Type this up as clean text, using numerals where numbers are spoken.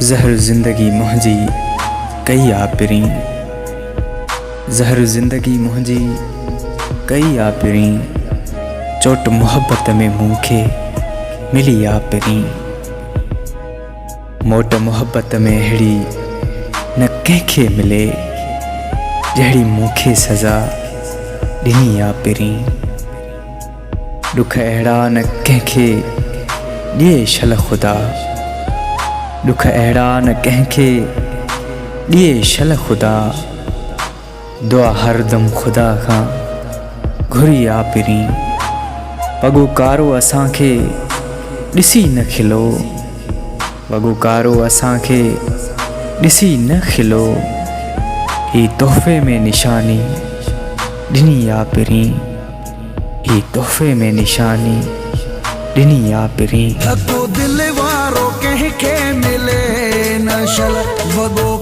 ज़हर ज़िंदगी मुंहिंजी कई आ पिरीं, ज़हर ज़िंदगी मुंहिंजी कई आ पिरीं, चोट मोहब्बत में मूंखे मिली आ पिरीं। मोट मोहब्बत में अहिड़ी न कंहिंखे मिले, जहिड़ी मूंखे सज़ा ॾिनी आ पिरीं। ॾुख अहिड़ा न कंहिंखे ॾिए शल ख़ुदा, ॾुख अहिड़ा न कंहिंखे ॾिए शल ख़ुदा, दुआ हरदम ख़ुदा खां घुरी आ पिरीं। वॻो कारो असांखे ॾिसी न खिलो, वॻो कारो असांखे ॾिसी न खिलो, ही तोहफ़े में निशानी ॾिनी आ पिरीं, ही तोहफ़े में निशानी ॾिनी आ पिरीं। दिल वारो कंहिंखे मिले न शल, वॻो